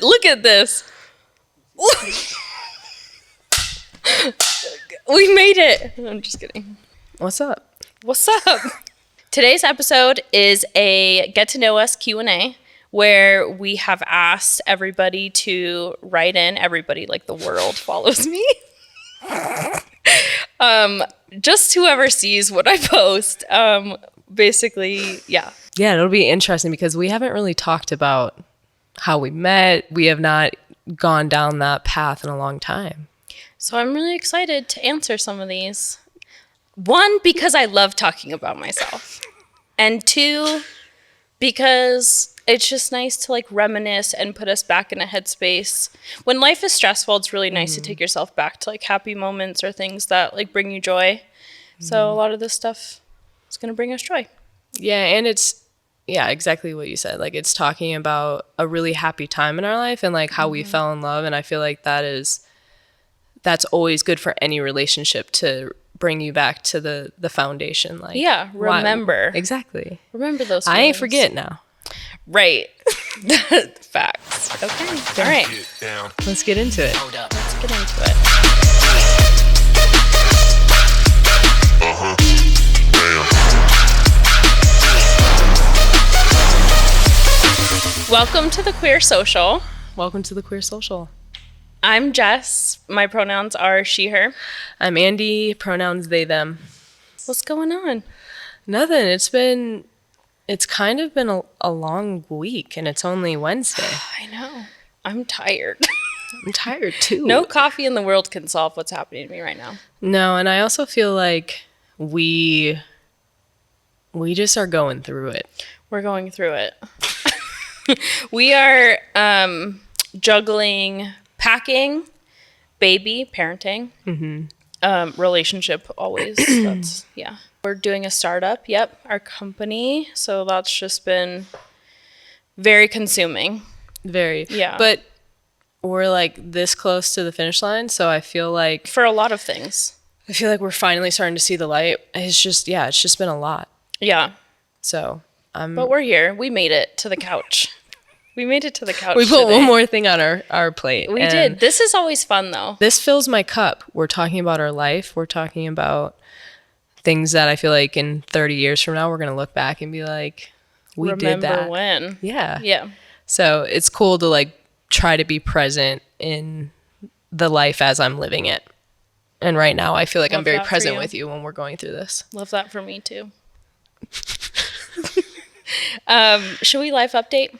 Look at this. We made it. I'm just kidding. What's up? Today's episode is a get to know us Q&A where we have asked everybody to write in. Everybody, like the world, follows me. Just whoever sees what I post. Basically, yeah. Yeah, it'll be interesting because we haven't really talked about how we met. We have not gone down that path in a long time. So I'm really excited to answer some of these. One, because I love talking about myself. And two, because it's just nice to like reminisce and put us back in a headspace. When life is stressful, it's really nice to take yourself back to like happy moments or things that like bring you joy. So a lot of this stuff is going to bring us joy. Yeah, and it's exactly what you said. Like it's talking about a really happy time in our life and like how we fell in love. And I feel like that's always good for any relationship to bring you back to the foundation. Like remember. Exactly. Remember those feelings. I ain't forget now. Right. Facts. Okay. All right. Let's get into it. Hold up. Let's get into it. Welcome to the Queer Social. Welcome to the Queer Social. I'm Jess. My pronouns are she, her. I'm Andie. Pronouns they, them. What's going on? Nothing. It's kind of been a long week and it's only Wednesday. I know. I'm tired. I'm tired too. No coffee in the world can solve what's happening to me right now. No, and I also feel like we just are going through it. We're going through it. We are juggling packing, baby, parenting, relationship always. We're doing a startup. Yep, our company. So that's just been very consuming. Very. Yeah. But we're like this close to the finish line. So I feel like for a lot of things. I feel like we're finally starting to see the light. It's just been a lot. Yeah. So but we're here. We made it to the couch. We made it to the couch. We put today. one more thing on our plate. We did. This is always fun, though. This fills my cup. We're talking about our life. We're talking about things that I feel like in 30 years from now, we're going to look back and be like, we did that. Remember when. Yeah. Yeah. So it's cool to like try to be present in the life as I'm living it. And right now, I feel like I'm very present with you when we're going through this. Love that for me, too. Should we life update?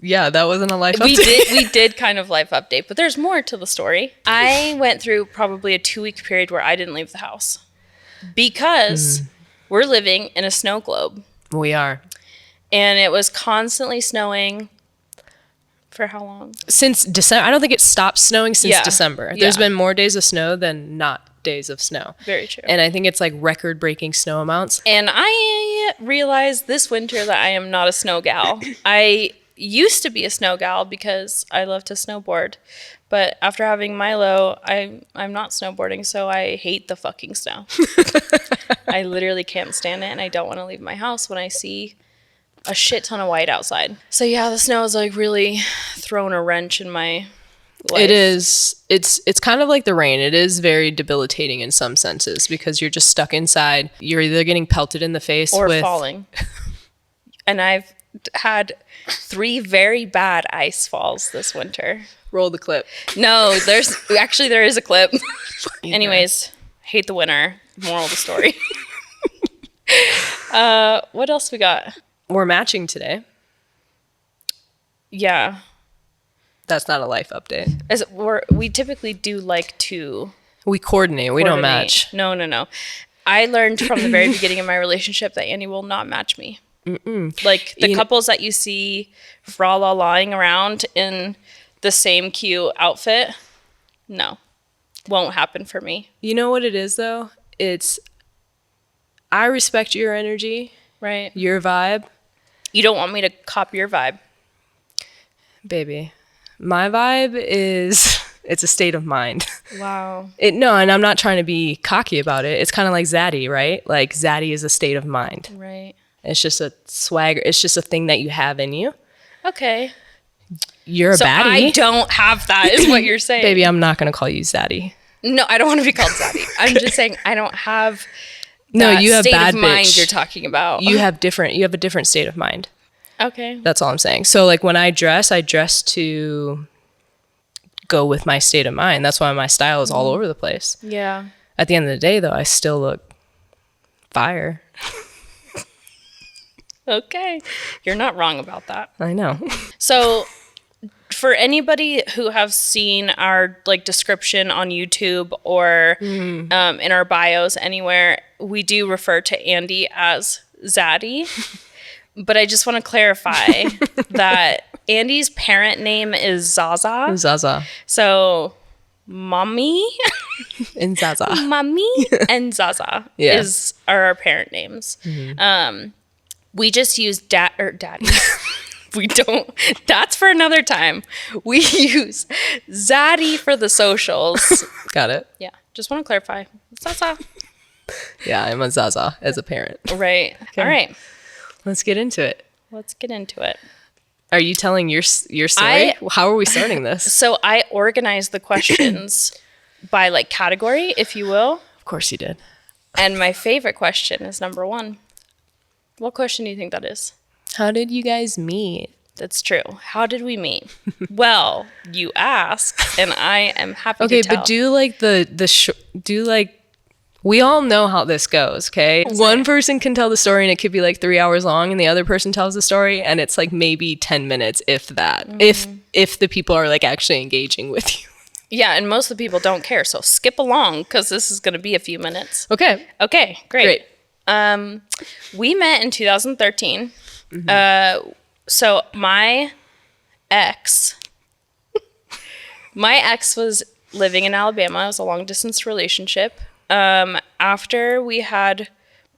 Yeah, that wasn't a life update. We did kind of life update, but there's more to the story. I went through probably a 2-week period where I didn't leave the house because we're living in a snow globe. We are. And it was constantly snowing for how long? Since December. I don't think it stopped snowing since December. Yeah. There's been more days of snow than not days of snow. Very true. And I think it's like record-breaking snow amounts. And I realized this winter that I am not a snow gal. I used to be a snow gal because I love to snowboard. But after having Milo, I'm not snowboarding, so I hate the fucking snow. I literally can't stand it, and I don't want to leave my house when I see a shit ton of white outside. So yeah, the snow is like really throwing a wrench in my life. It is. It's kind of like the rain. It is very debilitating in some senses because you're just stuck inside. You're either getting pelted in the face or falling. And I've had 3 very bad ice falls this winter. Roll the clip. No, there is a clip. Anyways, hate the winter. Moral of the story. What else we got? We're matching today. Yeah. That's not a life update. We typically do like to... We coordinate. We don't match. No. I learned from the very beginning of my relationship that Andie will not match me. Like the couples that you see fra-la-laing around in the same cute outfit, no, won't happen for me. You know what it is though? I respect your energy, right? Your vibe. You don't want me to copy your vibe, baby. My vibe is it's a state of mind. Wow. And I'm not trying to be cocky about it. It's kind of like Zaddy, right? Like Zaddy is a state of mind. Right. It's just a swagger. It's just a thing that you have in you. Okay. You're a So baddie. I don't have that, is what you're saying. Baby, I'm not going to call you zaddy. No, I don't want to be called zaddy. I'm just saying I don't have No, that you have state bad of mind bitch. you're talking about. You have a different state of mind. Okay. That's all I'm saying. So like when I dress to go with my state of mind. That's why my style is all over the place. Yeah. At the end of the day, though, I still look fire. Okay. You're not wrong about that. I know. So for anybody who have seen our like description on YouTube or in our bios anywhere, we do refer to Andie as Zaddy. But I just want to clarify that Andie's parent name is Zaza. Zaza. So mommy And Zaza. Mommy and Zaza Yeah. are our parent names. We just use daddy. We don't. That's for another time. We use Zaddy for the socials. Got it. Yeah, just want to clarify. Zaza. Yeah, I'm a Zaza as a parent. Right. All right. Let's get into it. Let's get into it. Are you telling your story? How are we starting this? So I organized the questions by like category, if you will. Of course you did. And my favorite question is number 1. What question do you think that is? How did you guys meet? That's true. How did we meet? Well, you asked, and I am happy to tell. But do like we all know how this goes, okay? One person can tell the story and it could be like 3 hours long, and the other person tells the story and it's like maybe 10 minutes, if that. If the people are like actually engaging with you. Yeah, and most of the people don't care, so skip along because this is going to be a few minutes. Okay. Okay, great. We met in 2013. So my ex was living in Alabama. It was a long distance relationship. After we had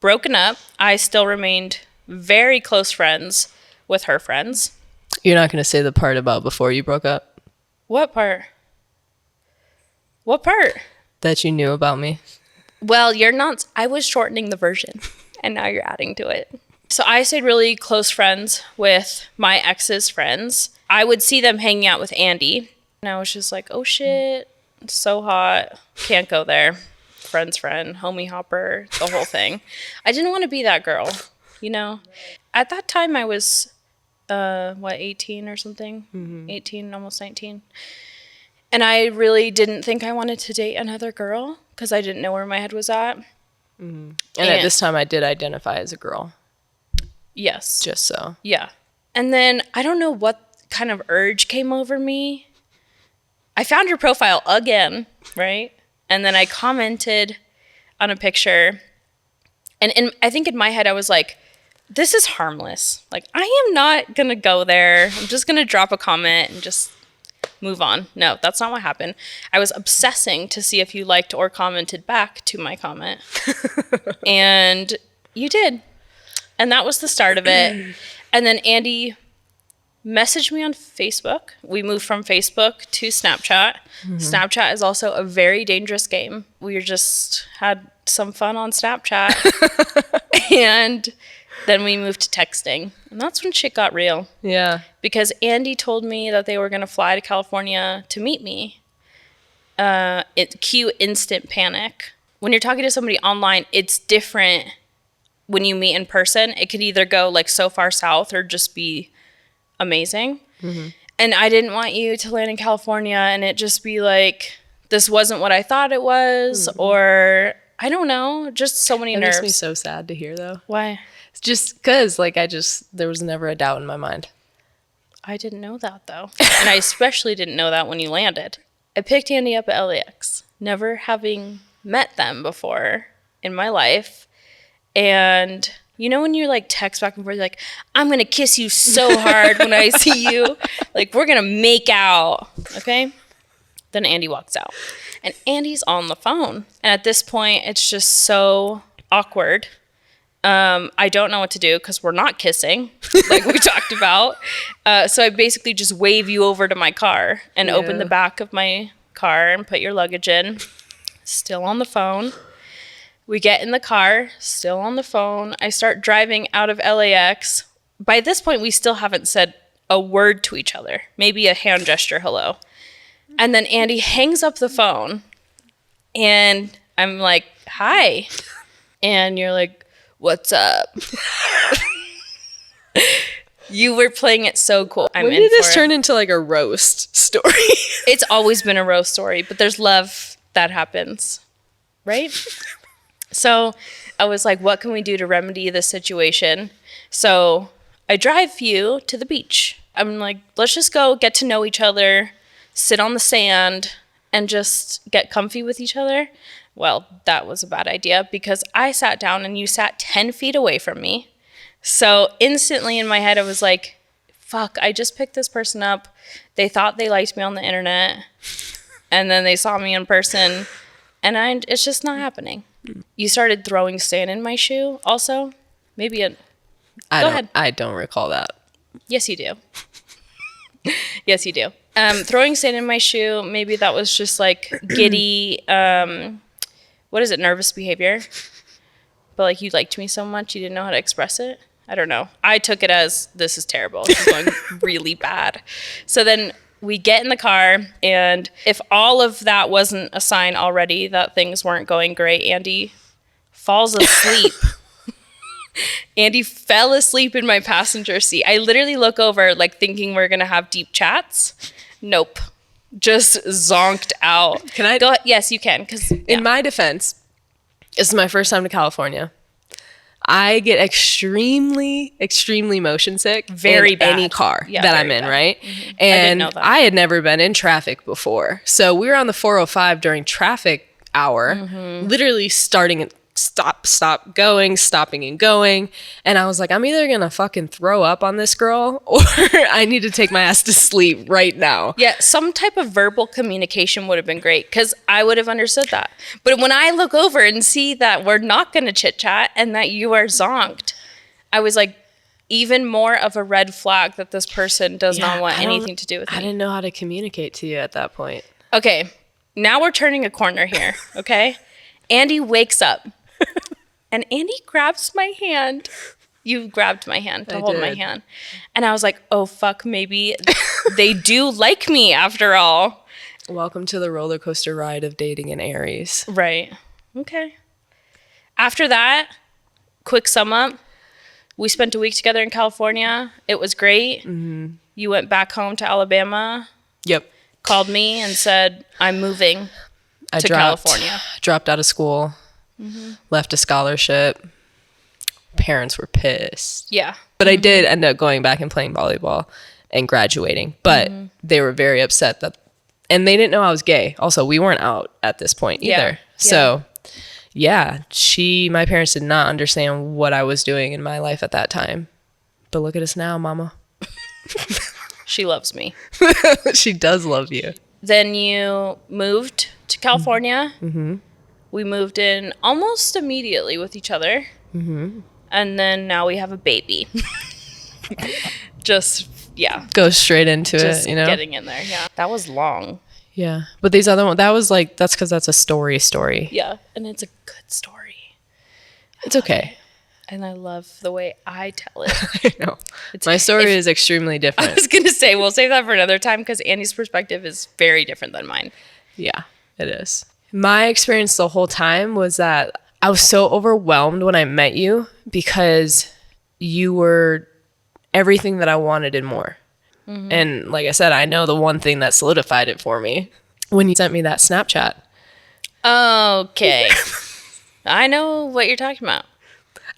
broken up, I still remained very close friends with her friends. You're not going to say the part about before you broke up? What part? What part? That you knew about me? Well, you're not. I was shortening the version, and now you're adding to it. So I stayed really close friends with my ex's friends. I would see them hanging out with Andie, and I was just like, oh shit, it's so hot. Can't go there. Friend's friend, homie hopper, the whole thing. I didn't want to be that girl, you know? At that time, I was, 18 or something? 18, almost 19. And I really didn't think I wanted to date another girl because I didn't know where my head was at. And at this time, I did identify as a girl. Yes. Just so. Yeah. And then I don't know what kind of urge came over me. I found your profile again, right? And then I commented on a picture. And I think in my head, I was like, this is harmless. Like, I am not going to go there. I'm just going to drop a comment and just move on. No, that's not what happened. I was obsessing to see if you liked or commented back to my comment. And you did. And that was the start of it. And then Andie messaged me on Facebook. We moved from Facebook to Snapchat. Snapchat is also a very dangerous game. We just had some fun on Snapchat. And then we moved to texting. And that's when shit got real. Yeah. Because Andie told me that they were going to fly to California to meet me. Cue instant panic. When you're talking to somebody online, it's different when you meet in person. It could either go like so far south or just be amazing. And I didn't want you to land in California and it just be like, this wasn't what I thought it was, or I don't know, just so many nerves. It makes me so sad to hear, though. Why? It's just because, like, there was never a doubt in my mind. I didn't know that, though. And I especially didn't know that when you landed. I picked Andie up at LAX, never having met them before in my life. And you know when you're like text back and forth, like, I'm going to kiss you so hard when I see you. Like, we're going to make out. Okay? Then Andie walks out. And Andie's on the phone. And at this point, it's just so awkward. I don't know what to do because we're not kissing, like we talked about. So I basically just wave you over to my car and open the back of my car and put your luggage in. Still on the phone. We get in the car, still on the phone. I start driving out of LAX. By this point, we still haven't said a word to each other, maybe a hand gesture, hello. And then Andie hangs up the phone and I'm like, hi. And you're like, what's up? You were playing it so cool. When did this turn into like a roast story? It's always been a roast story, but there's love that happens, right? So I was like, what can we do to remedy this situation? So I drive you to the beach. I'm like, let's just go get to know each other, sit on the sand, and just get comfy with each other. Well, that was a bad idea because I sat down and you sat 10 feet away from me. So instantly in my head, I was like, fuck, I just picked this person up. They thought they liked me on the internet. And then they saw me in person. And it's just not happening. You started throwing sand in my shoe also. Maybe go ahead. I don't recall that. Yes, you do. Yes, you do. Throwing sand in my shoe, maybe that was just like giddy, what is it, nervous behavior? But like you liked me so much, you didn't know how to express it. I don't know. I took it as this is terrible. This is going really bad. So then we get in the car, and if all of that wasn't a sign already that things weren't going great, Andie falls asleep. Andie fell asleep in my passenger seat. I literally look over like thinking we're going to have deep chats. Nope. Just zonked out. Can I? Go ahead. Yes, you can. Because in my defense, this is my first time to California. I get extremely, extremely motion sick very in bad. Any car that I'm in, bad. right? Mm-hmm. And I had never been in traffic before. So we were on the 405 during traffic hour, literally starting at stopping and going. And I was like, I'm either going to fucking throw up on this girl or I need to take my ass to sleep right now. Yeah, some type of verbal communication would have been great because I would have understood that. But when I look over and see that we're not going to chit chat and that you are zonked, I was like, even more of a red flag that this person does not want anything to do with me. I didn't know how to communicate to you at that point. Okay, now we're turning a corner here, okay? Andie wakes up. And Andie grabs my hand. You grabbed my hand to hold my hand. And I was like, oh, fuck, maybe they do like me after all. Welcome to the roller coaster ride of dating in Aries. Right. Okay. After that, quick sum up. We spent a week together in California. It was great. Mm-hmm. You went back home to Alabama. Yep. Called me and said, I'm moving to California. Dropped out of school. Mm-hmm. Left a scholarship. Parents were pissed. Yeah. But I did end up going back and playing volleyball and graduating. But they were very upset and they didn't know I was gay. Also, we weren't out at this point either. Yeah. So, my parents did not understand what I was doing in my life at that time. But look at us now, mama. She loves me. She does love you. Then you moved to California. Mm-hmm. We moved in almost immediately with each other. Mm-hmm. And then now we have a baby. Go straight into it, you know? Getting in there, yeah. That was long. Yeah. But these other ones, that's because that's a story. Yeah. And it's a good story. It's okay. And I love the way I tell it. I know. My story is extremely different. I was going to say, we'll save that for another time because Andie's perspective is very different than mine. Yeah, it is. My experience the whole time was that I was so overwhelmed when I met you because you were everything that I wanted and more. Mm-hmm. And like I said, I know the one thing that solidified it for me when you sent me that Snapchat. Okay. I know what you're talking about.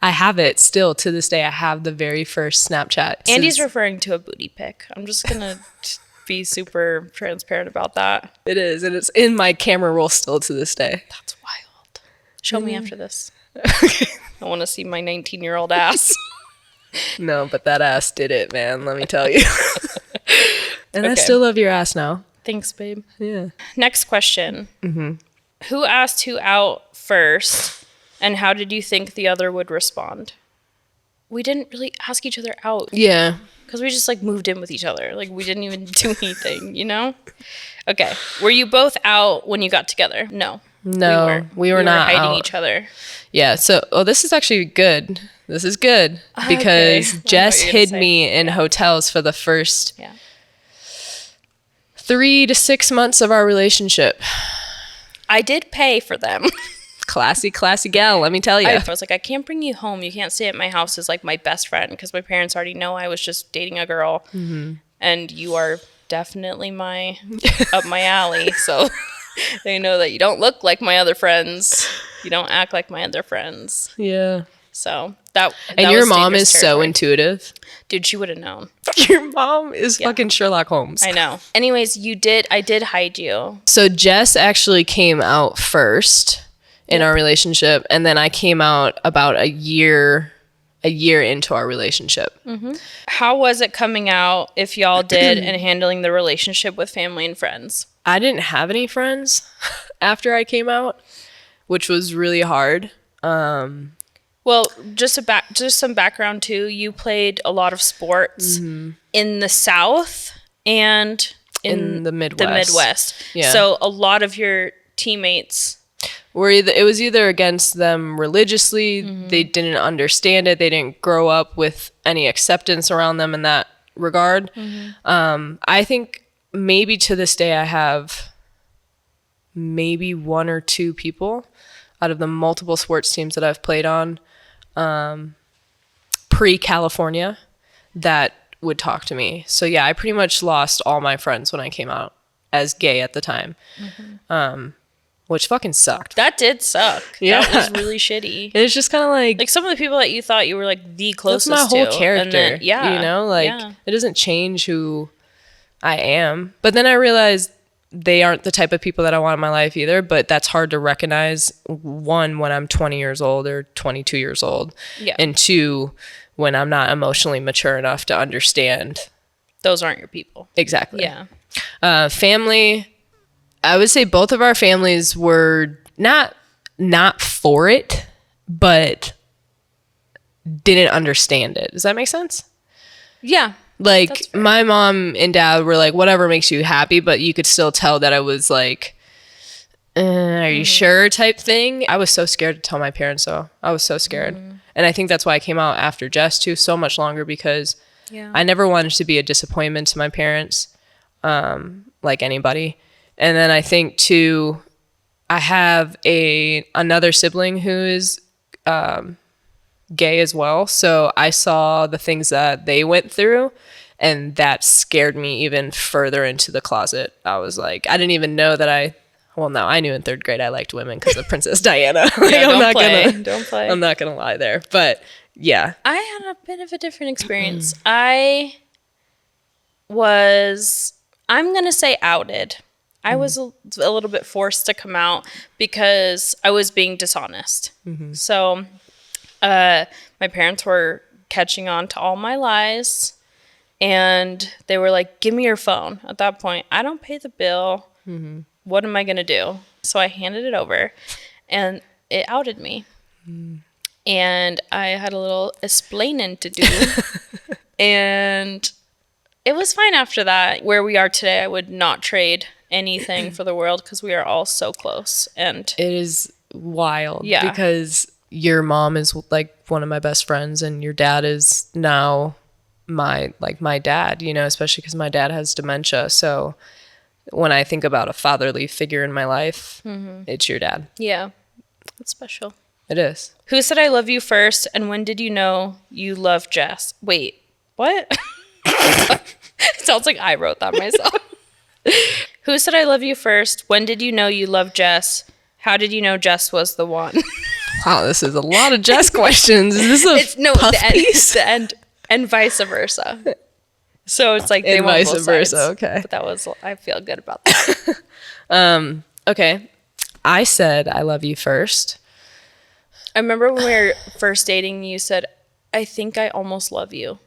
I have it still to this day. I have the very first Snapchat. Andie's referring to a booty pic. I'm just going to be super transparent about that. It is. And it's in my camera roll still to this day. That's wild. Show me after this. I want to see my 19-year-old ass. No, but that ass did it, man. Let me tell you. And I still love your ass now. Thanks, babe. Yeah. Next question. Mm-hmm. Who asked who out first, and how did you think the other would respond? We didn't really ask each other out. Yeah. Because we just, moved in with each other. We didn't even do anything, you know? Okay. Were you both out when you got together? No. No, we were not hiding out. each other. Yeah. So, this is actually good. This is good because Okay. I know Jess what you're gonna hid say. me in hotels for the first Yeah. 3 to 6 months of our relationship. I did pay for them. Classy gal, let me tell you. I was like, I can't bring you home. You can't stay at my house as like my best friend because my parents already know I was just dating a girl, and you are definitely up my alley. So they know that you don't look like my other friends. You don't act like my other friends. Yeah. So that And your was mom dangerous is so territory. intuitive. Dude, she would have known. Your mom is fucking Sherlock Holmes. I know. Anyways, I did hide you. So Jess actually came out first in our relationship, and then I came out about a year into our relationship. How was it coming out, if y'all did, and handling the relationship with family and friends? I didn't have any friends after I came out, which was really hard. Well, just some background too. You played a lot of sports in the South and in the Midwest. The Midwest. Yeah. So a lot of your teammates. It was either against them religiously, they didn't understand it, they didn't grow up with any acceptance around them in that regard. I think maybe to this day I have maybe 1 or 2 people out of the multiple sports teams that I've played on pre-California that would talk to me. So yeah, I pretty much lost all my friends when I came out as gay at the time. Which fucking sucked. That did suck. Yeah. That was really shitty. It's just kind of like Like some of the people that you thought you were like the closest to. that's my whole and character. then- yeah. You know, like it doesn't change who I am. But then I realized they aren't the type of people that I want in my life either. But that's hard to recognize, 1, when I'm 20 years old or 22 years old. Yeah. And 2, when I'm not emotionally mature enough to understand. Those aren't your people. Exactly. Yeah. Family, I would say both of our families were not for it, but didn't understand it. Does that make sense? Yeah. Like That's fair. my mom and dad were like, whatever makes you happy, but you could still tell that I was like, are you sure type thing. I was so scared to tell my parents though. I was so scared. And I think that's why I came out after Jess too, so much longer, because I never wanted to be a disappointment to my parents, like anybody. And then I think too, I have another sibling who is gay as well. So I saw the things that they went through, and that scared me even further into the closet. I was like, I didn't even know that I knew in 3rd grade I liked women because of Princess Diana. Like, Don't play. I'm not gonna lie there. But yeah. I had a bit of a different experience. I'm going to say outed. I was a little bit forced to come out because I was being dishonest. So my parents were catching on to all my lies, and they were like, give me your phone. At that point, I don't pay the bill. What am I going to do? So I handed it over, and it outed me. And I had a little explaining to do. And it was fine after that. Where we are today, I would not trade anything for the world because we are all so close. And it is wild. Yeah. Because your mom is like one of my best friends, and your dad is now my dad, you know, especially because my dad has dementia. So when I think about a fatherly figure in my life, it's your dad. yeah, it's special. It is. Who said I love you first, and when did you know you love Jess? Wait, what? It sounds like I wrote that myself. Who said I love you first? When did you know you loved Jess? How did you know Jess was the one? Wow, this is a lot of Jess questions. Is this the end, and vice versa. So it's like they and want vice both versa. sides. Okay. But I feel good about that. Okay. I said I love you first. I remember when we were first dating, you said, I think I almost love you.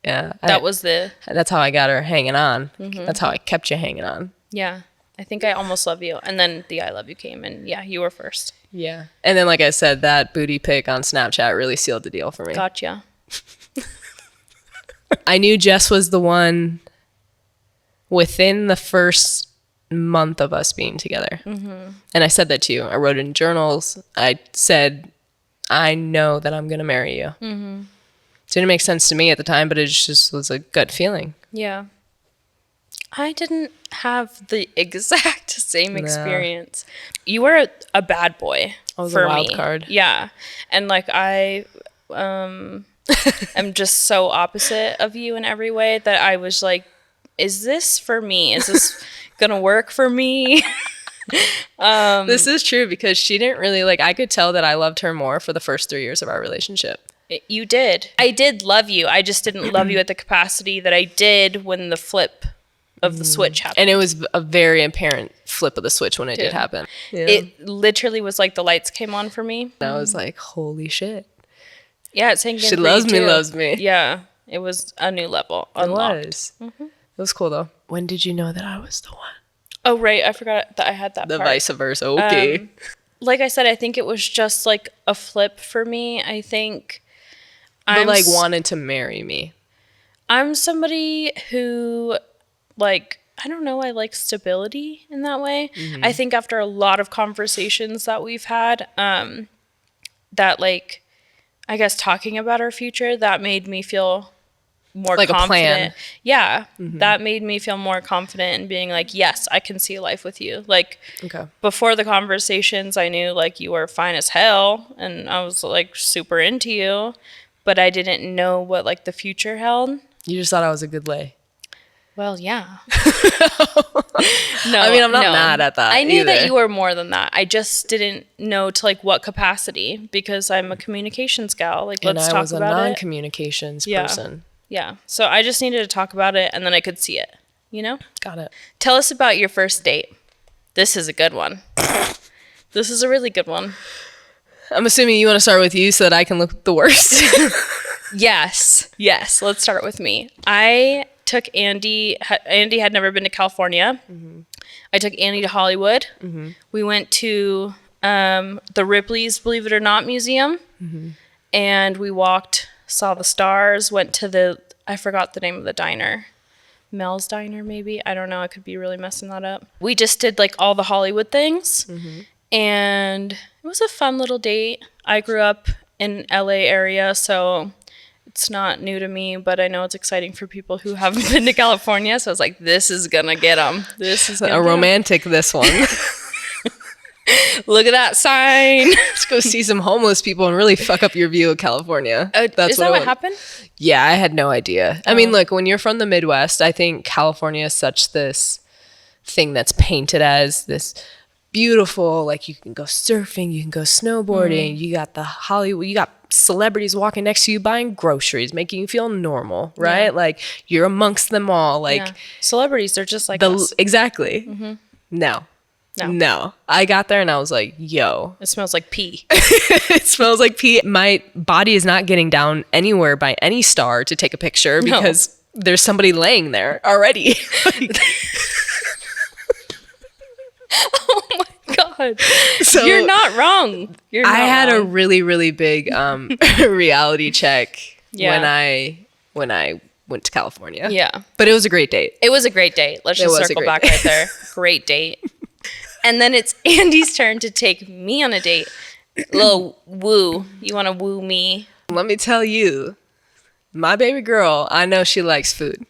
Yeah. That's how I got her hanging on. That's how I kept you hanging on. yeah. I think I almost love you. And then the I love you came, and yeah, you were first. Yeah. And then, like I said, that booty pic on Snapchat really sealed the deal for me. Gotcha. I knew Jess was the one within the first month of us being together. And I said that to you. I wrote it in journals. I said, I know that I'm going to marry you. Didn't make sense to me at the time, but it just was a gut feeling. Yeah. I didn't have the exact same experience. You were a bad boy. I was for a wild me. card. Yeah. And like I am just so opposite of you in every way that I was like, is this for me? Is this going to work for me? This is true because she didn't really like, I could tell that I loved her more for the first 3 years of our relationship. You did. I did love you. I just didn't love you at the capacity that I did when the flip of the switch happened. And it was a very apparent flip of the switch when it did happen. Yeah. It literally was like the lights came on for me. And I was like, holy shit. Yeah, it's sank in. She loves me. Yeah, it was a new level. Unlocked. It was. It was cool though. When did you know that I was the one? Oh, right. I forgot that I had that The part. vice versa. Okay. Like I said, I think it was just like a flip for me. I think But like wanted to marry me. I'm somebody who, like, I don't know, I like stability in that way. I think after a lot of conversations that we've had, that like, I guess talking about our future, that made me feel more like confident. A plan. Yeah, that made me feel more confident in being like, yes, I can see life with you. Like, before the conversations, I knew like you were fine as hell, and I was like super into you, but I didn't know what like the future held. You just thought I was a good lay. Well, yeah. No, I mean, I'm not mad at that. I knew either. that you were more than that. I just didn't know to like what capacity, because I'm a communications gal. Like, let's talk about it. And I was a non-communications person. Yeah. So I just needed to talk about it, and then I could see it, you know? Got it. Tell us about your first date. This is a good one. This is a really good one. I'm assuming you want to start with you so that I can look the worst. Yes. Let's start with me. I took Andie. Andie had never been to California. I took Andie to Hollywood. We went to the Ripley's Believe It or Not Museum, and we walked, saw the stars, went to I forgot the name of the diner. Mel's Diner, maybe? I don't know. I could be really messing that up. We just did like all the Hollywood things, and it was a fun little date. I grew up in LA area, so it's not new to me, but I know it's exciting for people who haven't been to California. So I was like, this is gonna get them. This is a romantic. This one. Look at that sign. Let's go see some homeless people and really fuck up your view of California. Is that what happened? Yeah, I had no idea. I mean, look, when you're from the Midwest, I think California is such this thing that's painted as this beautiful, like you can go surfing, you can go snowboarding, you got the Hollywood, you got celebrities walking next to you buying groceries, making you feel normal, right? Yeah. Like you're amongst them all. Like celebrities, they're just like us. Exactly. No. I got there and I was like, yo. It smells like pee. It smells like pee. My body is not getting down anywhere by any star to take a picture because there's somebody laying there already. Oh my God. So you're not wrong. I had a really, really big reality check when I went to California. Yeah. But it was a great date. It was a great date. Let's just circle back right there. Great date. And then it's Andie's turn to take me on a date. Little woo. You want to woo me? Let me tell you, my baby girl, I know she likes food.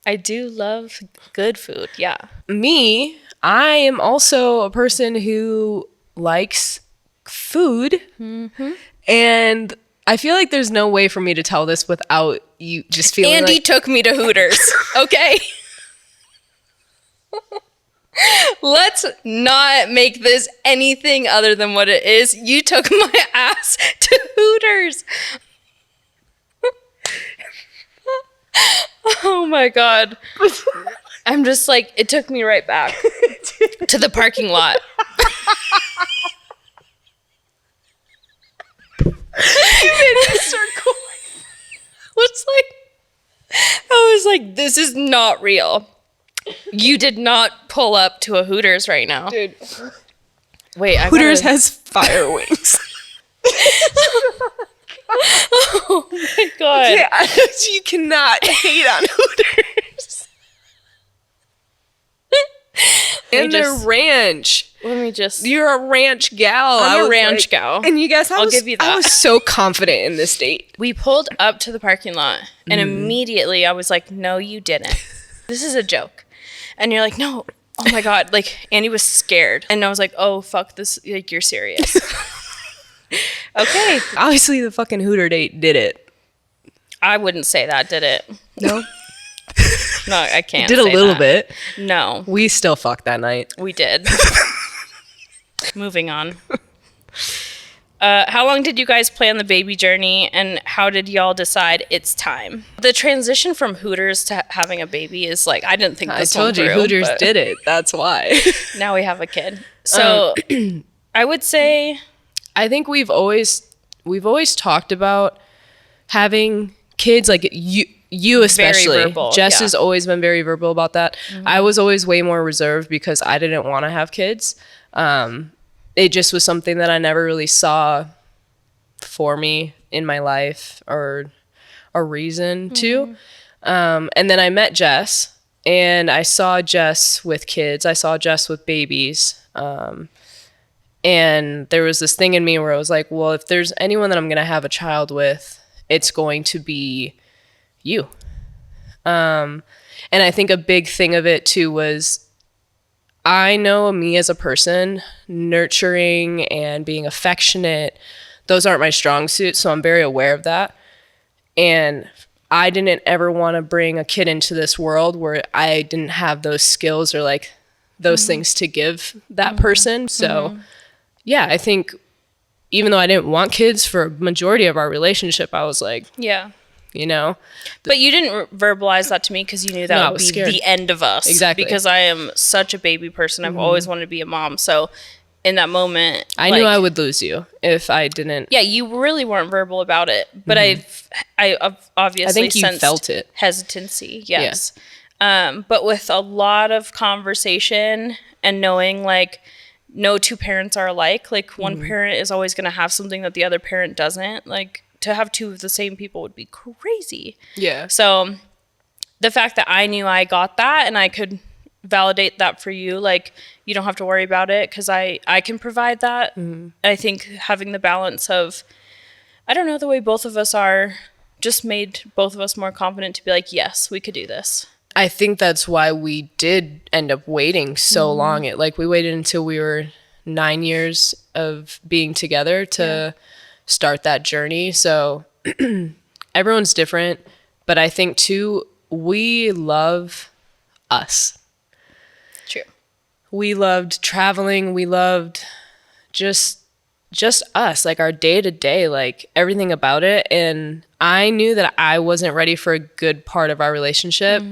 I do love good food. Yeah. Me, I am also a person who likes food. And I feel like there's no way for me to tell this without you just feeling Andie took me to Hooters. Okay. Let's not make this anything other than what it is. You took my ass to Hooters. Oh my God. I'm just like, it took me right back to the parking lot. You made me circle. I was like, this is not real. You did not pull up to a Hooters right now. Dude. Wait, Hooters has fire wings. Oh my God. Yeah, you cannot hate on Hooters. And their ranch. Let me just. You're a ranch gal. I'm a ranch gal. And you guys, I'll give you that. I was so confident in this date. We pulled up to the parking lot, and immediately I was like, no, you didn't. This is a joke. And you're like, no. Oh my God. Like, Andie was scared. And I was like, oh, fuck this. Like, you're serious. Okay. Obviously, the fucking Hooter date did it. I wouldn't say that, did it? No. No, I can't. It did a little bit. No. We still fucked that night. We did. Moving on. How long did you guys plan the baby journey, and how did y'all decide it's time? The transition from Hooters to having a baby is like, I didn't think this one through. I told you, Hooters did it. That's why. Now we have a kid. So I would say... I think we've always talked about having kids, like you especially. Very verbal, Jess has always been very verbal about that. I was always way more reserved because I didn't want to have kids. It just was something that I never really saw for me in my life or a reason to. And then I met Jess, and I saw Jess with kids. I saw Jess with babies. And there was this thing in me where I was like, well, if there's anyone that I'm going to have a child with, it's going to be you. And I think a big thing of it too was I know me as a person, nurturing and being affectionate, those aren't my strong suits. So I'm very aware of that. And I didn't ever want to bring a kid into this world where I didn't have those skills or like those things to give that person. So yeah, I think even though I didn't want kids for a majority of our relationship, I was like, yeah, you know. But you didn't verbalize that to me because you knew that would be the end of us. Exactly. Because I am such a baby person. I've always wanted to be a mom. So in that moment, I knew I would lose you if I didn't. Yeah, you really weren't verbal about it. But I obviously I think you sensed felt it. Hesitancy, yes. Yeah. But with a lot of conversation and knowing like, no two parents are alike. Like one parent is always going to have something that the other parent doesn't. Like to have two of the same people would be crazy. Yeah. So the fact that I knew I got that and I could validate that for you, like you don't have to worry about it because I can provide that. I think having the balance of, I don't know, the way both of us are just made both of us more confident to be like, yes, we could do this. I think that's why we did end up waiting so long. We waited until we were 9 years of being together to start that journey. So everyone's different, but I think too, we love us. True. We loved traveling. We loved just us, like our day to day, like everything about it. And I knew that I wasn't ready for a good part of our relationship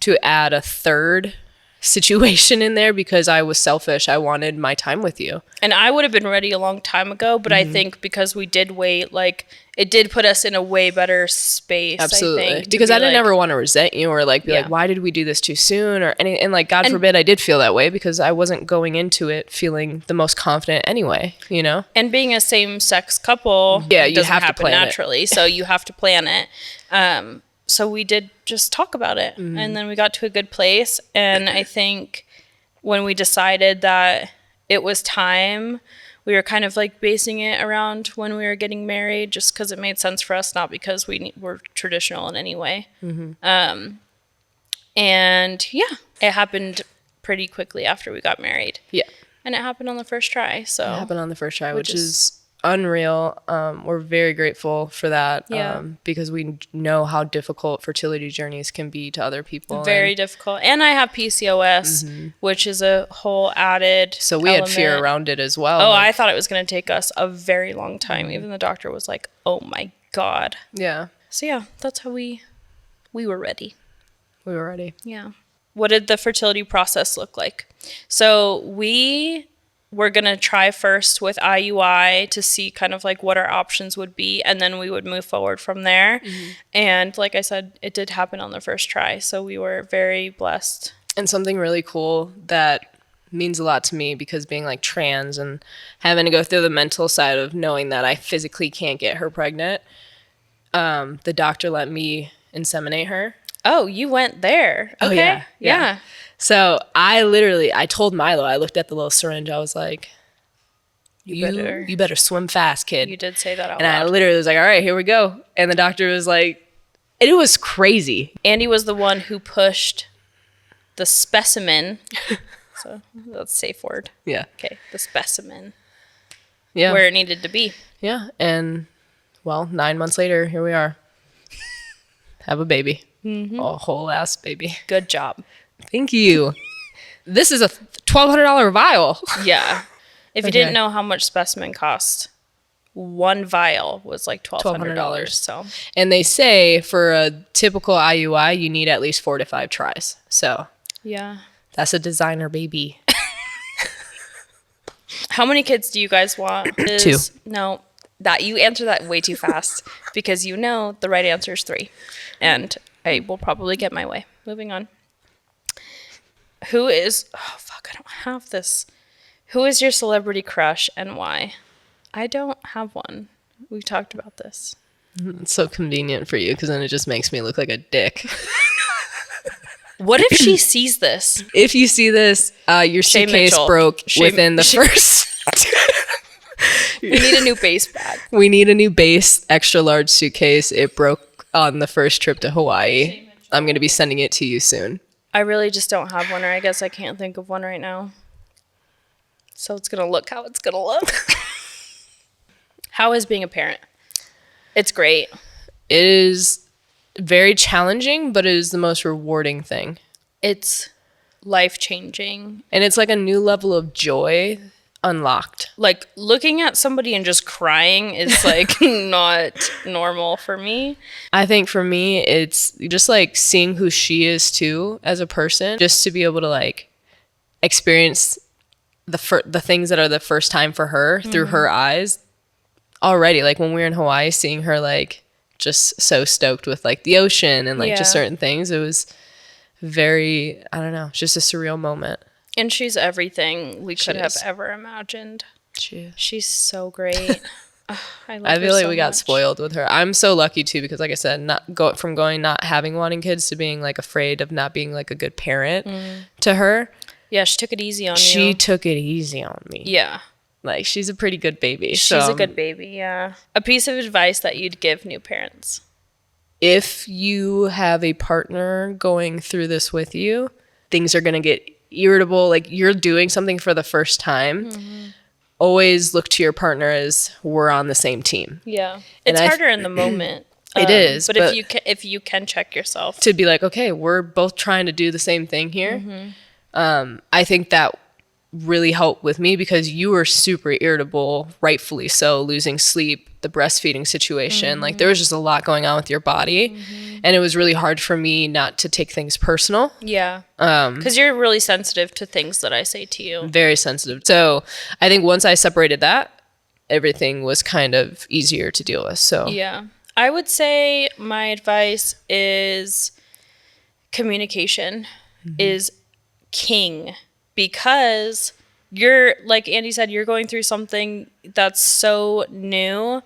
to add a third situation in there because I was selfish. I wanted my time with you. And I would have been ready a long time ago, but I think because we did wait, like it did put us in a way better space. Absolutely. I think, because I didn't ever want to resent you or like be like, why did we do this too soon or any, and like God forbid I did feel that way because I wasn't going into it feeling the most confident anyway, you know? And being a same-sex couple, you have to plan naturally, so you have to plan it. So we did just talk about it, and then we got to a good place. And I think when we decided that it was time, we were kind of like basing it around when we were getting married, just because it made sense for us, not because we were traditional in any way. And yeah, it happened pretty quickly after we got married. Yeah, and it happened on the first try. So it happened on the first try, which is unreal. We're very grateful for that because we know how difficult fertility journeys can be to other people. Very difficult. And I have PCOS, which is a whole added So we had fear around it as well. Oh, I thought it was going to take us a very long time. Even the doctor was like, oh my God. Yeah. So yeah, that's how we were ready. We were ready. Yeah. What did the fertility process look like? So we're going to try first with IUI to see kind of like what our options would be, and then we would move forward from there. And like I said, it did happen on the first try, so we were very blessed. And something really cool that means a lot to me, because being like trans and having to go through the mental side of knowing that I physically can't get her pregnant, the doctor let me inseminate her. Oh, you went there. Okay. Yeah. So I told Milo, I looked at the little syringe. I was like, you better swim fast, kid. You did say that out and loud. I literally was like, all right, here we go. And the doctor was like, and it was crazy. Andy was the one who pushed the specimen. So that's a safe word. Yeah. Okay. The specimen. Yeah. Where it needed to be. Yeah. And well, 9 months later, here we are. Have a baby. Mm-hmm. A whole ass baby. Good job. Thank you. This is a $1,200 vial. Yeah. If you Okay. didn't know how much specimen cost, one vial was like $1,200. So, And they say for a typical IUI, you need at least 4 to 5 tries. So yeah. that's a designer baby. How many kids do you guys want? 2. No, that you answer that way too fast because you know the right answer is 3. And I will probably get my way. Moving on. Oh, fuck, I don't have this. Who is your celebrity crush and why? I don't have one. We've talked about this. It's so convenient for you because then it just makes me look like a dick. What if she sees this? If you see this, your Shay suitcase Mitchell. broke within the first. We need a new base bag. We need a new base, extra large suitcase. It broke on the first trip to Hawaii. I'm going to be sending it to you soon. I really just don't have one, or I guess I can't think of one right now. So it's going to look how it's going to look. How is being a parent? It's great. It is very challenging, but it is the most rewarding thing. It's life-changing. And it's like a new level of joy unlocked. Like, looking at somebody and just crying is, like, not normal for me. I think for me, it's just like seeing who she is too as a person, just to be able to like experience the things that are the first time for her through her eyes already. Like when we were in Hawaii, seeing her like just so stoked with like the ocean and like just certain things. It was very, I don't know, just a surreal moment. And she's everything we could have ever imagined. She's so great. I feel like we got spoiled with her. I'm so lucky too because, like I said, not having wanting kids to being like afraid of not being like a good parent to her. Yeah, she took it easy on you. She took it easy on me. Yeah, like she's a pretty good baby. She's a good baby. Yeah. A piece of advice that you'd give new parents: if you have a partner going through this with you, things are gonna get irritable. Like you're doing something for the first time. Always look to your partner as we're on the same team. Yeah. It's harder in the moment. It is. But if you can check yourself. To be like, okay, we're both trying to do the same thing here. I think that really helped with me because you were super irritable, rightfully so, losing sleep, the breastfeeding situation. Like there was just a lot going on with your body. And it was really hard for me not to take things personal. Yeah. Because you're really sensitive to things that I say to you. Very sensitive. So I think once I separated that, everything was kind of easier to deal with. So yeah. I would say my advice is communication is king, because you're, like Andy said, you're going through something that's so new.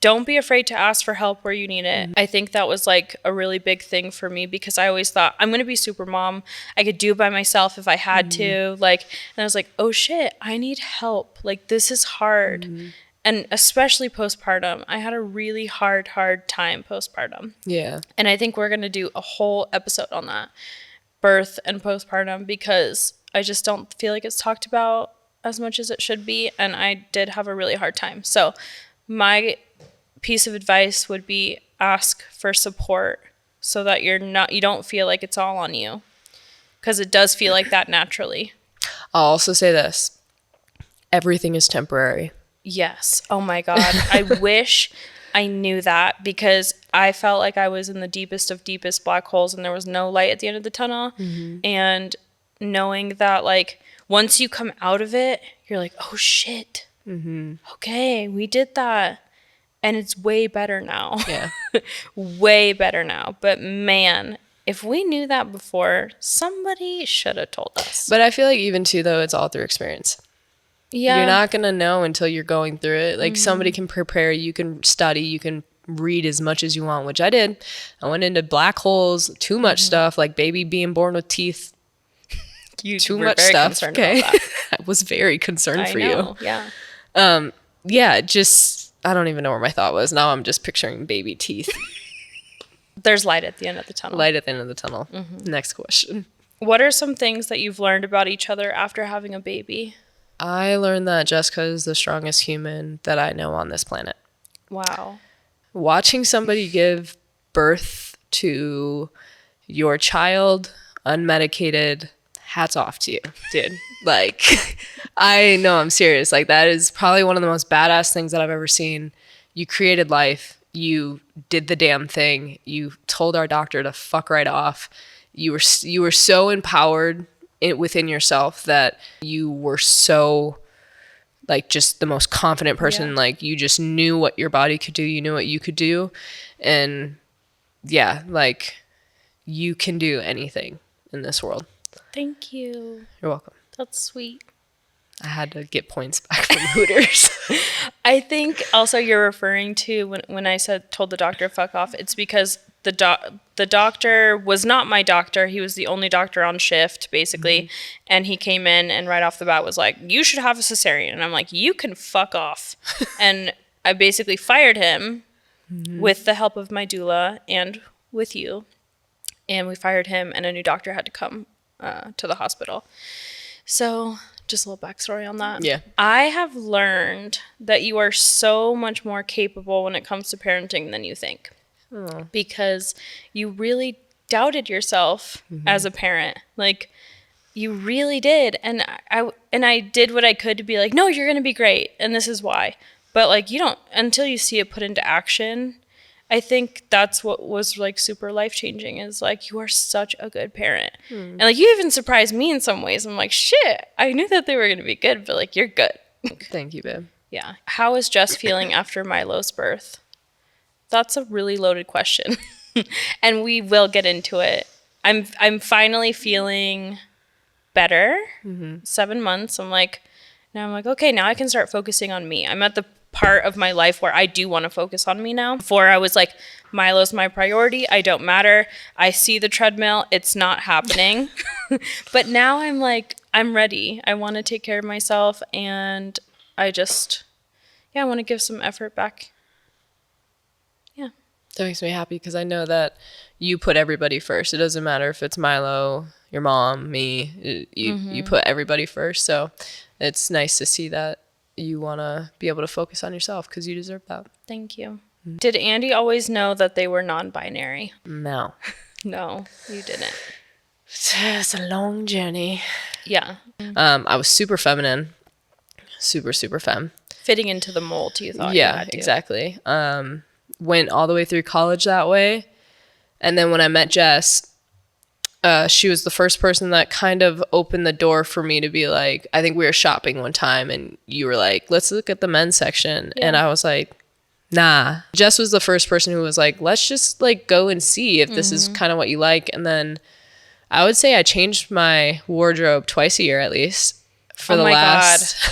Don't be afraid to ask for help where you need it. I think that was like a really big thing for me because I always thought I'm going to be super mom. I could do it by myself if I had to. Like, and I was like, oh shit, I need help. Like, this is hard. And especially postpartum. I had a really hard time postpartum. Yeah. And I think we're going to do a whole episode on that, birth and postpartum, because I just don't feel like it's talked about as much as it should be. And I did have a really hard time. So my piece of advice would be ask for support so that you don't feel like it's all on you, because it does feel like that naturally. I'll also say this. Everything is temporary. Yes. Oh my God. I wish I knew that, because I felt like I was in the deepest of deepest black holes and there was no light at the end of the tunnel. And knowing that, like, once you come out of it, you're like, oh shit. Okay, we did that. And it's way better now. Yeah. Way better now. But man, if we knew that before, somebody should have told us. But I feel like even too, though, it's all through experience. Yeah. You're not going to know until you're going through it. Like somebody can prepare, you can study, you can read as much as you want, which I did. I went into black holes, too much stuff, like baby being born with teeth You too were much very stuff. concerned Okay. about that. I was very concerned I for know, you. yeah. Yeah, just, I don't even know where my thought was. Now I'm just picturing baby teeth. There's light at the end of the tunnel. Light at the end of the tunnel. Next question. What are some things that you've learned about each other after having a baby? I learned that Jessica is the strongest human that I know on this planet. Wow. Watching somebody give birth to your child unmedicated, hats off to you, dude. Like, I know, I'm serious. Like, that is probably one of the most badass things that I've ever seen. You created life. You did the damn thing. You told our doctor to fuck right off. You were so empowered within yourself that you were so, like, just the most confident person. Yeah. Like, you just knew what your body could do. You knew what you could do. And yeah, like, you can do anything in this world. Thank you. You're welcome. That's sweet. I had to get points back from Hooters. I think also you're referring to when I told the doctor fuck off, it's because the doctor was not my doctor. He was the only doctor on shift, basically. And he came in and right off the bat was like, you should have a cesarean. And I'm like, you can fuck off. And I basically fired him with the help of my doula and with you. And we fired him and a new doctor had to come to the hospital. So just a little backstory on that. Yeah. I have learned that you are so much more capable when it comes to parenting than you think. Oh. Because you really doubted yourself as a parent. Like, you really did. And I did what I could to be like, no, you're going to be great. And this is why. But like, you don't, until you see it put into action, I think that's what was like super life-changing is like, you are such a good parent. And like, you even surprised me in some ways. I'm like, shit, I knew that they were going to be good, but like, you're good. Thank you, babe. Yeah. How is Jess feeling after Milo's birth? That's a really loaded question. And we will get into it. I'm finally feeling better. 7 months. I'm like, okay, now I can start focusing on me. I'm at the part of my life where I do want to focus on me now. Before I was like, Milo's my priority. I don't matter. I see the treadmill. It's not happening. But now I'm like, I'm ready. I want to take care of myself. And I just, I want to give some effort back. Yeah. That makes me happy because I know that you put everybody first. It doesn't matter if it's Milo, your mom, me. You put everybody first. So it's nice to see that you want to be able to focus on yourself because you deserve that. Thank you. Did Andie always know that they were non-binary? No. No, you didn't. It's a long journey. Yeah. I was super feminine. Super, super femme. Fitting into the mold you thought you had to. Exactly. Went all the way through college that way. And then when I met Jess, she was the first person that kind of opened the door for me to be like, I think we were shopping one time and you were like, let's look at the men's section. Yeah. And I was like, nah. Jess was the first person who was like, let's just like go and see if this is kind of what you like. And then I would say I changed my wardrobe twice a year at least for the last.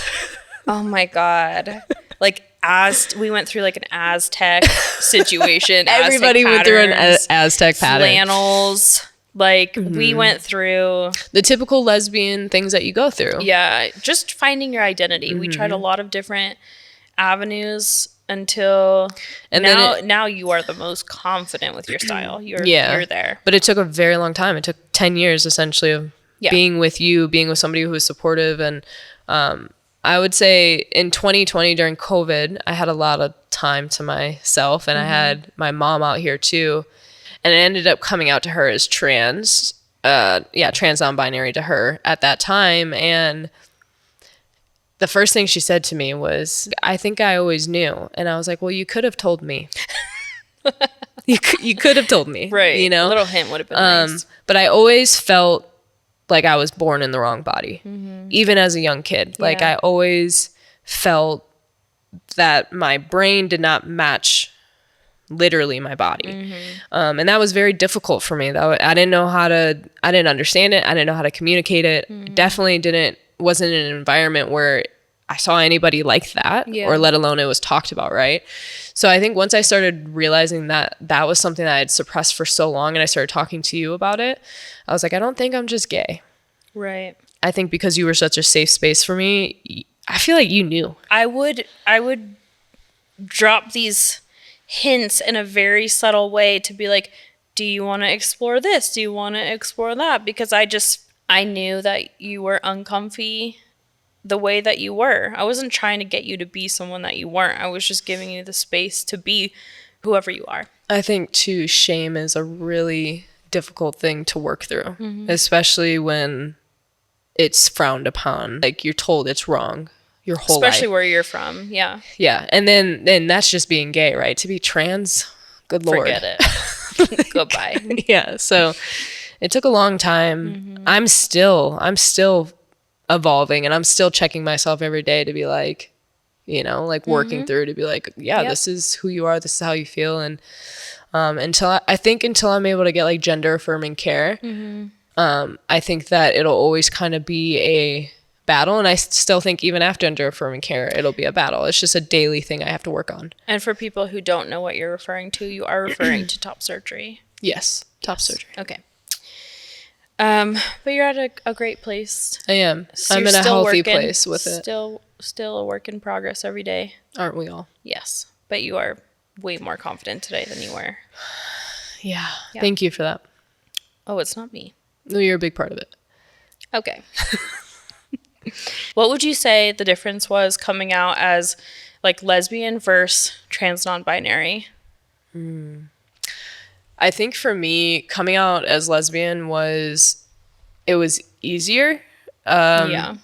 Oh my God. Like, we went through like an Aztec situation. Everybody went through an Aztec pattern. Flannels. Like, we went through the typical lesbian things that you go through. Yeah, just finding your identity. We tried a lot of different avenues until now you are the most confident with your style. You're there. But it took a very long time. It took 10 years essentially of being with you, being with somebody who was supportive. And I would say in 2020 during COVID, I had a lot of time to myself and I had my mom out here too. And I ended up coming out to her as trans non-binary to her at that time. And the first thing she said to me was, I think I always knew. And I was like, well, you could have told me. you could have told me. Right. You know? A little hint would have been nice. But I always felt like I was born in the wrong body, even as a young kid. Yeah. Like I always felt that my brain did not match literally my body. And that was very difficult for me. I didn't understand it. I didn't know how to communicate it. Definitely wasn't in an environment where I saw anybody like that or let alone it was talked about. Right. So I think once I started realizing that that was something that I had suppressed for so long and I started talking to you about it, I was like, I don't think I'm just gay. Right. I think because you were such a safe space for me, I feel like you knew. I would drop these hints in a very subtle way to be like, do you want to explore this? Do you want to explore that? Because I knew that you were uncomfy the way that you were. I wasn't trying to get you to be someone that you weren't. I was just giving you the space to be whoever you are. I think, too, shame is a really difficult thing to work through, especially when it's frowned upon. Like, you're told it's wrong your whole life. Especially where you're from. Yeah. Yeah. And then that's just being gay, right? To be trans, good Lord. Forget it. Goodbye. Yeah. So it took a long time. I'm still evolving, and I'm still checking myself every day to be like, you know, like working through to be like, yeah, this is who you are. This is how you feel. And until I'm able to get like gender affirming care, I think that it'll always kind of be a battle. And I still think even after gender affirming care, it'll be a battle. It's just a daily thing I have to work on. And for people who don't know what you're referring to, you are referring to top surgery. Yes. Top surgery. Okay. But you're at a great place. I am. So I'm in a healthy place with it. Still a work in progress every day. Aren't we all? Yes. But you are way more confident today than you were. Yeah. Thank you for that. Oh, it's not me. No, you're a big part of it. Okay. What would you say the difference was coming out as like lesbian versus trans non-binary? I think for me, coming out as lesbian was easier.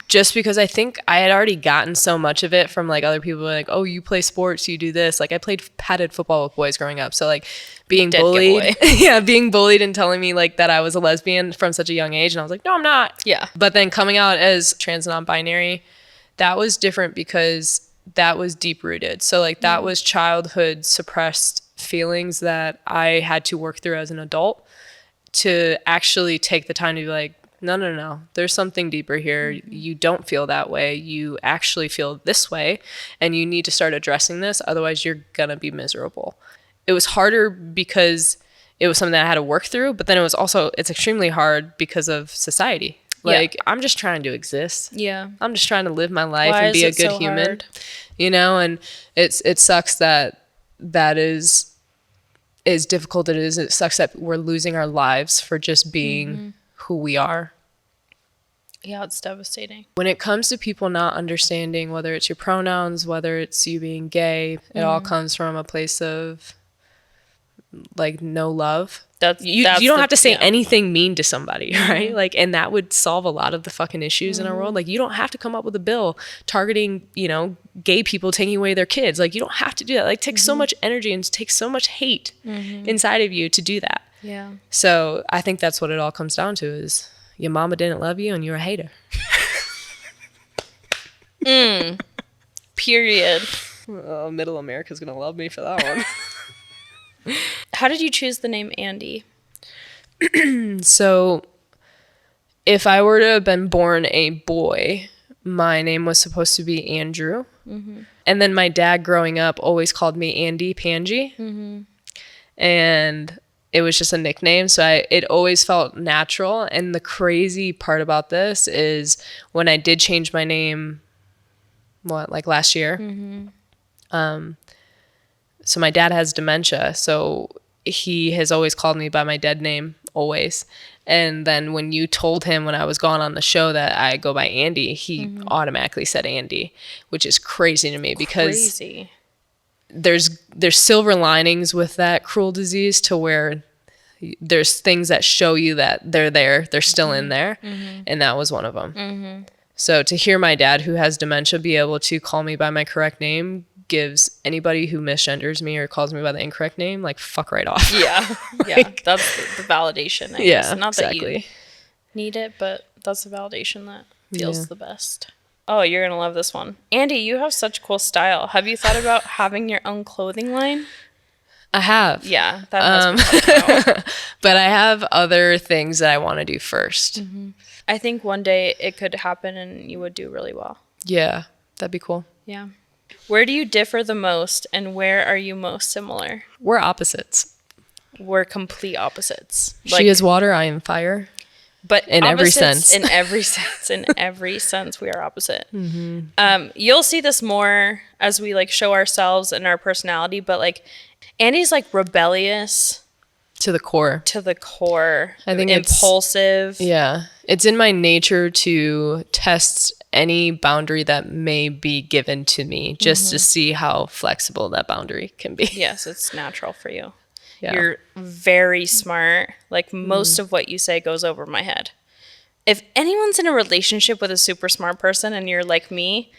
Just because I think I had already gotten so much of it from like other people like, oh, you play sports, you do this. Like I played padded football with boys growing up. So like being bullied, being bullied and telling me like that I was a lesbian from such a young age. And I was like, no, I'm not. Yeah. But then coming out as trans non-binary, that was different because that was deep rooted. So like that was childhood suppressed feelings that I had to work through as an adult to actually take the time to be like, no. There's something deeper here. You don't feel that way. You actually feel this way, and you need to start addressing this. Otherwise, you're going to be miserable. It was harder because it was something that I had to work through, but then it's extremely hard because of society. Like, I'm just trying to exist. Yeah. I'm just trying to live my life and be a good human. Hard? You know, and it sucks that is as difficult it is. It sucks that we're losing our lives for just being who we are. Yeah, it's devastating. When it comes to people not understanding, whether it's your pronouns, whether it's you being gay, it all comes from a place of like no love. You don't have to say anything mean to somebody, right? Like, and that would solve a lot of the fucking issues in our world. Like, you don't have to come up with a bill targeting, you know, gay people taking away their kids. Like, you don't have to do that. Like, it takes so much energy and it takes so much hate inside of you to do that. Yeah. So I think that's what it all comes down to is your mama didn't love you and you're a hater. Period. Middle America's going to love me for that one. How did you choose the name Andie? So if I were to have been born a boy, my name was supposed to be Andrew. And then my dad growing up always called me Andy Pangy. And it was just a nickname. So it always felt natural. And the crazy part about this is when I did change my name, like last year, so my dad has dementia, so he has always called me by my dead name, always. And then when you told him when I was gone on the show that I go by Andie, he automatically said Andie, which is crazy to me because there's silver linings with that cruel disease to where there's things that show you that they're still in there, and that was one of them. So to hear my dad, who has dementia, be able to call me by my correct name gives anybody who misgenders me or calls me by the incorrect name, like, fuck right off. Yeah. Like, that's the validation, I guess. Not that you need it, but that's the validation that feels the best. Oh, you're going to love this one. Andie, you have such cool style. Have you thought about having your own clothing line? I have. Yeah, that has been but I have other things that I want to do first. I think one day it could happen and you would do really well. Yeah, that'd be cool. Yeah. Where do you differ the most and where are you most similar? We're opposites. We're complete opposites. She is water, I am fire. But in every sense. in every sense, we are opposite. You'll see this more as we like show ourselves and our personality. But like, Andie's like rebellious to the core. I think impulsive. It's in my nature to test any boundary that may be given to me just to see how flexible that boundary can be. Yes, it's natural for you. Yeah. You're very smart. Like most of what you say goes over my head. If anyone's in a relationship with a super smart person and you're like me,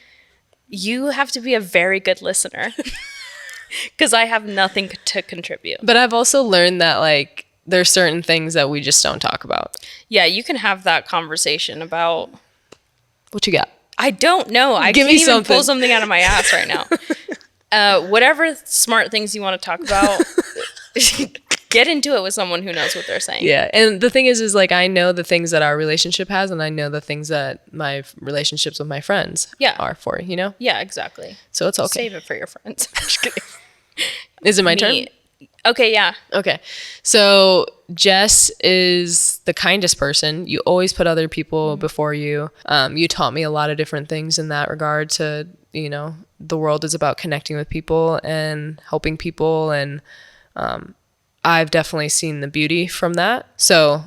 you have to be a very good listener because I have nothing to contribute. But I've also learned that like there's certain things that we just don't talk about. Yeah, you can have that conversation about... What you got? I don't know. I can't even pull something out of my ass right now. Whatever smart things you want to talk about... Get into it with someone who knows what they're saying. Yeah. And the thing is like, I know the things that our relationship has, and I know the things that my relationships with my friends are for, you know? Yeah, exactly. So it's okay. Save it for your friends. Just kidding. Is it my turn? Okay, yeah. Okay. So Jess is the kindest person. You always put other people before you. You taught me a lot of different things in that regard to, you know, the world is about connecting with people and helping people, and I've definitely seen the beauty from that. So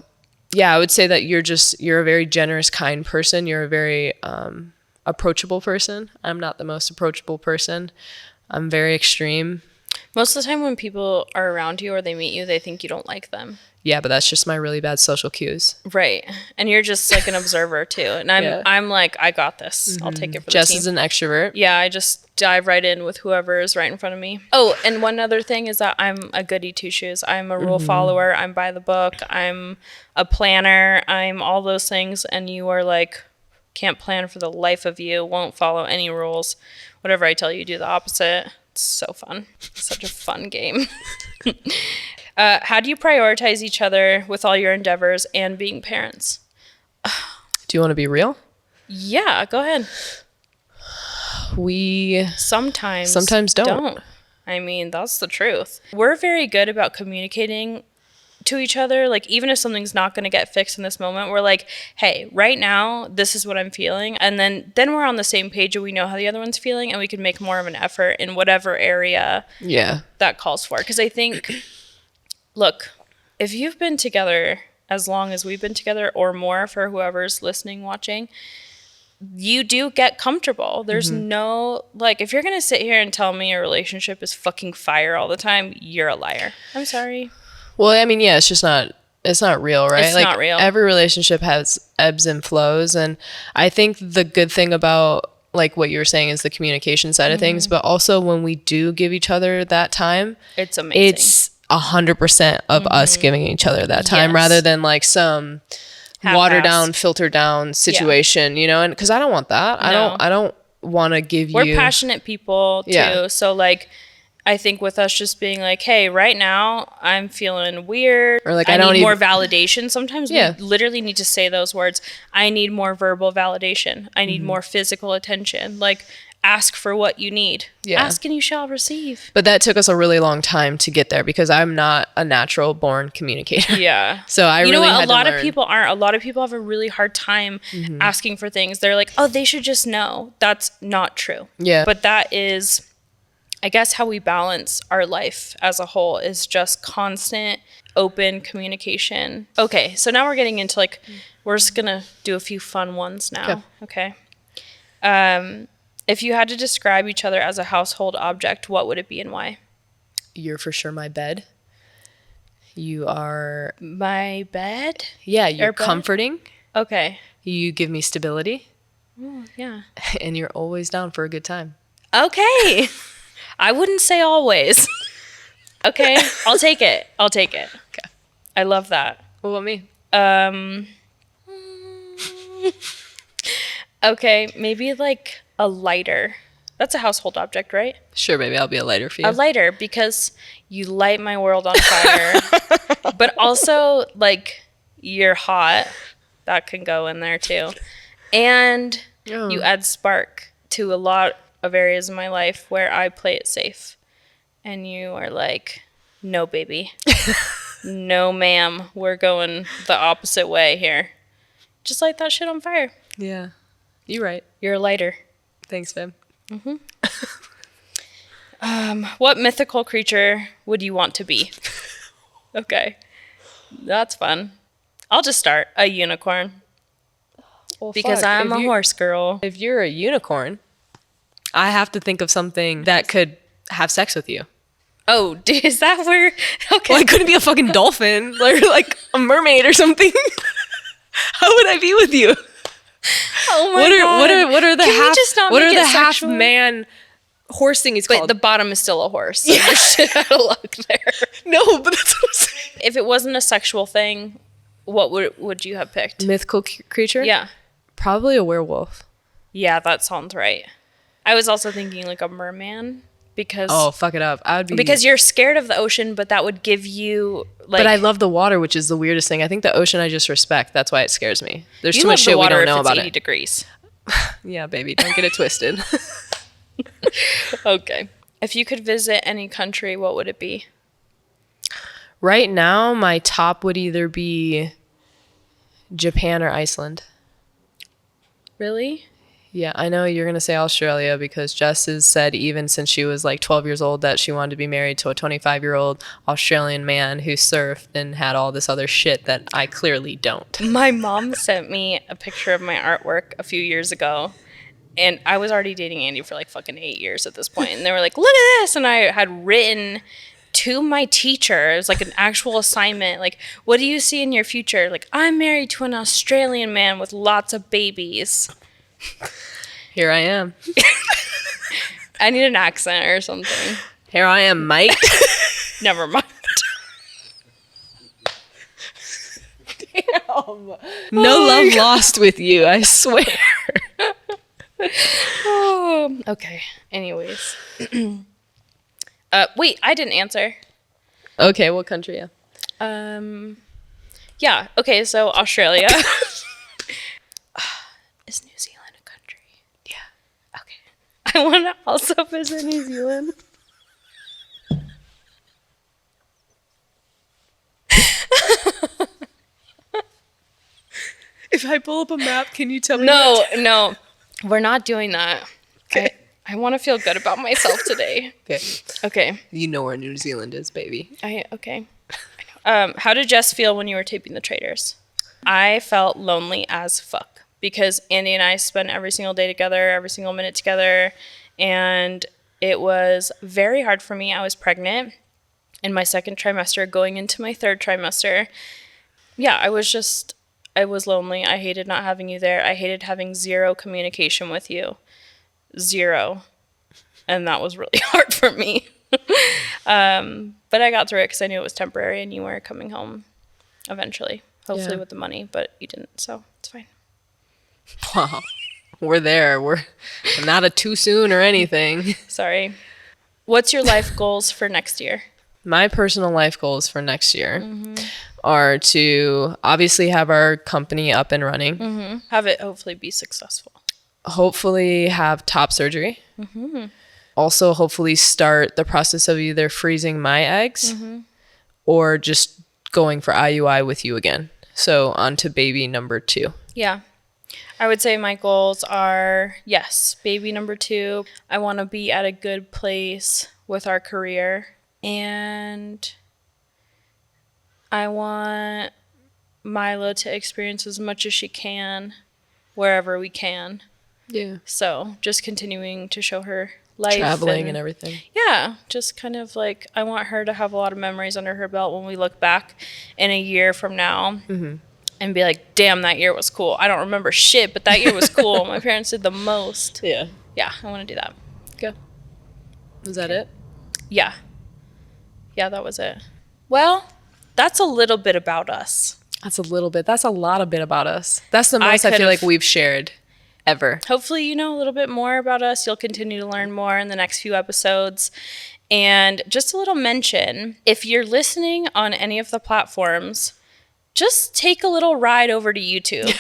yeah, I would say that you're a very generous, kind person. You're a very approachable person. I'm not the most approachable person. I'm very extreme. Most of the time when people are around you or they meet you, they think you don't like them. Yeah, but that's just my really bad social cues. Right. And you're just like an observer too. And I'm like, I got this. I'll take it for Jess the team. is an extrovert. Yeah, I just dive right in with whoever is right in front of me. Oh, and one other thing is that I'm a goody two-shoes. I'm a rule follower. I'm by the book. I'm a planner. I'm all those things. And you are like, can't plan for the life of you, won't follow any rules. Whatever I tell you, do the opposite. It's so fun. Such a fun game. How do you prioritize each other with all your endeavors and being parents? Do you want to be real? Yeah, go ahead. We sometimes don't. I mean, that's the truth. We're very good about communicating to each other. Like, even if something's not going to get fixed in this moment, we're like, hey, right now, this is what I'm feeling. And then we're on the same page and we know how the other one's feeling, and we can make more of an effort in whatever area that calls for. Because I think, look, if you've been together as long as we've been together or more, for whoever's listening, watching, you do get comfortable. There's no, like, if you're going to sit here and tell me your relationship is fucking fire all the time, you're a liar. I'm sorry. Well, I mean, yeah, it's not real, right? It's not real. Every relationship has ebbs and flows. And I think the good thing about like what you were saying is the communication side of things, but also when we do give each other that time, it's amazing. It's 100% of us giving each other that time rather than like some watered down, filtered down situation, you know? And cause I don't want that. No. I don't want to give We're passionate people too. So like, I think with us just being like, hey, right now I'm feeling weird, or like I need more validation. Sometimes we literally need to say those words. I need more verbal validation. I need more physical attention. Like, ask for what you need. Ask and you shall receive. But that took us a really long time to get there because I'm not a natural born communicator. Yeah. So I really had to learn. A lot of people aren't. A lot of people have a really hard time asking for things. They're like, oh, they should just know. That's not true. Yeah. But that is, I guess, how we balance our life as a whole is just constant open communication. Okay, so now we're getting into like, we're just gonna do a few fun ones now. Okay. If you had to describe each other as a household object, what would it be and why? You're for sure my bed. You are my bed? Yeah, you're comforting. Okay. You give me stability. Oh, yeah. And you're always down for a good time. Okay. I wouldn't say always. Okay, I'll take it. Okay. I love that. What about me? Okay, maybe like a lighter. That's a household object, right? Sure, baby. I'll be a lighter for you. A lighter, because you light my world on fire. But also, like, you're hot. That can go in there too. And you add spark to a lot of areas in my life where I play it safe. And you are like, no, baby. No, ma'am. We're going the opposite way here. just light that shit on fire. Yeah. You're right. You're a lighter. Thanks, fam. What mythical creature would you want to be? Okay. That's fun. I'll just start. A unicorn. Well, Because I'm a horse girl. If you're a unicorn, I have to think of something that could have sex with you. Oh, is that where? Okay. Well, I couldn't be a fucking dolphin or like a mermaid or something. How would I be with you? Oh my god. What are the Can we half just not what make are it the half sexual? man horse thing is But called? the bottom is still a horse. So you're shit out of luck there. No, but that's what I'm saying. If it wasn't a sexual thing, what would you have picked? Mythical creature? Yeah. Probably a werewolf. Yeah, that sounds right. I was also thinking like a merman because Oh, fuck it up. I would be because you're scared of the ocean, but that would give you like But I love the water, which is the weirdest thing. I think the ocean I just respect. That's why it scares me. There's you too love much the shit we water don't if know it's about 80 it. degrees. Yeah, baby, don't get it twisted. Okay. If you could visit any country, what would it be? Right now, my top would either be Japan or Iceland. Really? Yeah, I know you're going to say Australia because Jess has said even since she was like 12 years old that she wanted to be married to a 25-year-old Australian man who surfed and had all this other shit that I clearly don't. My mom sent me a picture of my artwork a few years ago. And I was already dating Andy for like fucking 8 years at this point. And they were like, look at this. And I had written to my teacher. It was like an actual assignment. Like, what do you see in your future? Like, I'm married to an Australian man with lots of babies. Here I am. I need an accent or something. Here I am, mate. Never mind. No love lost with you, I swear. Oh, okay. Anyways. Wait, I didn't answer. Okay, what country? Yeah. Yeah. Okay, so Australia. Is New Zealand a country? Yeah. Okay. I want to also visit New Zealand. If I pull up a map, can you tell me? No. We're not doing that. Okay. I want to feel good about myself today. Okay. Okay. You know where New Zealand is, baby. Okay. How did Jess feel when you were taping The Traitors? I felt lonely as fuck because Andy and I spent every single day together, every single minute together, and it was very hard for me. I was pregnant in my second trimester, going into my third trimester. Yeah, I was lonely. I hated not having you there. I hated having zero communication with you. Zero. And that was really hard for me. But I got through it because I knew it was temporary and you were coming home eventually. Hopefully with the money, but you didn't, so it's fine. Wow. We're there. We're not a too soon or anything. Sorry. What's your life goals for next year? My personal life goals for next year are to obviously have our company up and running. Have it hopefully be successful. Hopefully have top surgery. Also hopefully start the process of either freezing my eggs or just going for IUI with you again. So on to baby number 2. Yeah. I would say my goals are, yes, baby number 2. I want to be at a good place with our career. And I want Milo to experience as much as she can wherever we can. Yeah. So just continuing to show her life. Traveling and everything. Yeah. Just kind of like, I want her to have a lot of memories under her belt when we look back in a year from now and be like, damn, that year was cool. I don't remember shit, but that year was cool. My parents did the most. Yeah. Yeah. I want to do that. Okay. Was that it? Yeah. Yeah, that was it. Well, that's a little bit about us. That's a little bit. That's a lot of bit about us. That's the most I feel like we've shared ever. Hopefully you know a little bit more about us. You'll continue to learn more in the next few episodes. And just a little mention, if you're listening on any of the platforms, just take a little ride over to YouTube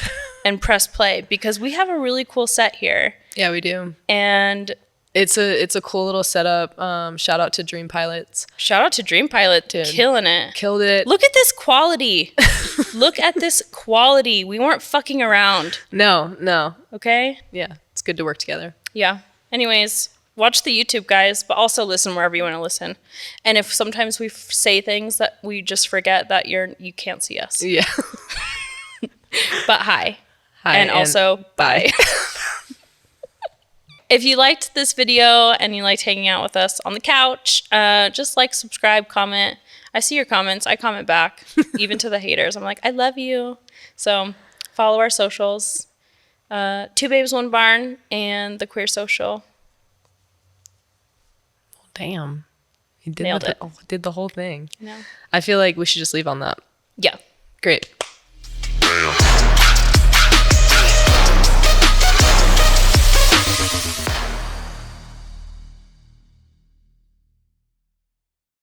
and press play because we have a really cool set here. Yeah, we do. And It's a cool little setup. Shout out to Dream Pilots. Shout out to DreamPilot, Dude. killing it. Killed it. Look at this quality. Look at this quality. We weren't fucking around. No. Okay? Yeah, it's good to work together. Yeah. Anyways, watch the YouTube, guys, but also listen wherever you want to listen. And if sometimes we say things that we just forget that you can't see us. Yeah. But hi. Hi, And also bye. If you liked this video and you liked hanging out with us on the couch, just like, subscribe, comment. I see your comments. I comment back, even to the haters. I'm like, I love you. So follow our socials. 2 Babes, 1 Barn, and the Queer Social. Damn. You did Nailed it. Did the whole thing. No. I feel like we should just leave on that. Yeah. Great. Damn.